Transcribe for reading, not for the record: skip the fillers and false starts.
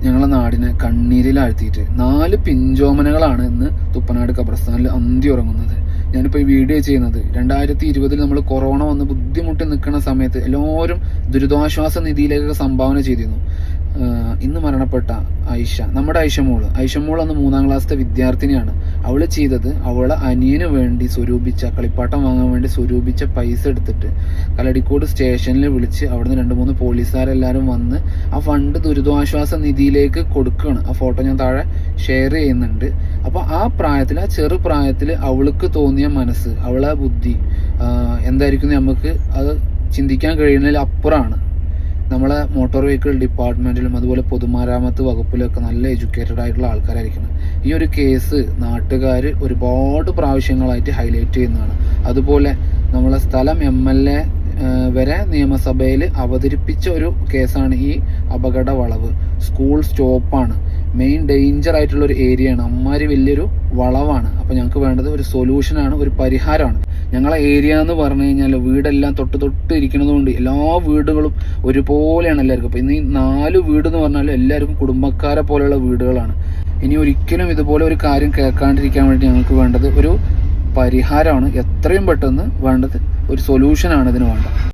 ഞങ്ങളെ നാടിനെ കണ്ണീരിലാഴ്ത്തിയിട്ട് 4 പിഞ്ചോമനകളാണ് ഇന്ന് തുപ്പനാട് ഖബർസ്ഥാനിൽ അന്തി ഉറങ്ങുന്നത്. ഞാനിപ്പോൾ ഈ വീഡിയോ ചെയ്യുന്നത് 2020 നമ്മൾ കൊറോണ വന്ന് ബുദ്ധിമുട്ടി നിൽക്കുന്ന സമയത്ത് എല്ലാവരും ദുരിതാശ്വാസ നിധിയിലേക്കൊക്കെ സംഭാവന ചെയ്തിരുന്നു. ഇന്ന് മരണപ്പെട്ട ഐഷ, നമ്മുടെ ഐഷമോൾ അന്ന് 3ാം ക്ലാസ്സിലെ വിദ്യാർത്ഥിനിയാണ്. അവൾ ചെയ്തത് അവളെ അനിയന് വേണ്ടി സ്വരൂപിച്ച കളിപ്പാട്ടം വാങ്ങാൻ വേണ്ടി സ്വരൂപിച്ച പൈസ എടുത്തിട്ട് കല്ലടിക്കോട് സ്റ്റേഷനിൽ വിളിച്ച് അവിടുന്ന് 2-3 പോലീസുകാരെല്ലാവരും വന്ന് ആ ഫണ്ട് ദുരിതാശ്വാസ നിധിയിലേക്ക് കൊടുക്കുകയാണ്. ആ ഫോട്ടോ ഞാൻ താഴെ ഷെയർ ചെയ്യുന്നുണ്ട്. അപ്പോൾ ആ പ്രായത്തിൽ, ആ ചെറു പ്രായത്തിൽ അവൾക്ക് തോന്നിയ മനസ്സ്, അവളെ ബുദ്ധി എന്തായിരിക്കും നമുക്ക് അത് ചിന്തിക്കാൻ കഴിയുന്നതിൽ അപ്പുറമാണ്. നമ്മളെ മോട്ടോർ വെഹിക്കിൾ ഡിപ്പാർട്ട്മെൻറ്റിലും അതുപോലെ പൊതുമരാമത്ത് വകുപ്പിലൊക്കെ നല്ല എഡ്യൂക്കേറ്റഡ് ആയിട്ടുള്ള ആൾക്കാരായിരിക്കണം. ഈ ഒരു കേസ് നാട്ടുകാർ ഒരുപാട് പ്രാവശ്യങ്ങളായിട്ട് ഹൈലൈറ്റ് ചെയ്യുന്നതാണ്. അതുപോലെ നമ്മളെ സ്ഥലം MLA വരെ നിയമസഭയിൽ അവതരിപ്പിച്ച ഒരു കേസാണ് ഈ അപകട വളവ്. സ്കൂൾ സ്റ്റോപ്പാണ്, മെയിൻ ഡേഞ്ചർ ആയിട്ടുള്ള ഒരു ഏരിയയാണ്, അമ്മാതിരി വലിയൊരു വളവാണ്. അപ്പോൾ ഞങ്ങൾക്ക് വേണ്ടത് ഒരു സൊല്യൂഷനാണ്, ഒരു പരിഹാരമാണ്. ഞങ്ങളെ ഏരിയ എന്ന് പറഞ്ഞു കഴിഞ്ഞാൽ വീടെല്ലാം തൊട്ട് ഇരിക്കുന്നത് കൊണ്ട് എല്ലാ വീടുകളും ഒരുപോലെയാണ് എല്ലാവർക്കും. അപ്പോൾ ഇന്ന് ഈ 4 വീട് എന്ന് പറഞ്ഞാൽ എല്ലാവർക്കും കുടുംബക്കാരെ പോലെയുള്ള വീടുകളാണ്. ഇനി ഒരിക്കലും ഇതുപോലെ ഒരു കാര്യം കേൾക്കാണ്ടിരിക്കാൻ വേണ്ടി ഞങ്ങൾക്ക് വേണ്ടത് ഒരു പരിഹാരമാണ്, എത്രയും പെട്ടെന്ന് വേണ്ടത് ഒരു സൊല്യൂഷനാണ് ഇതിന് വേണ്ടത്.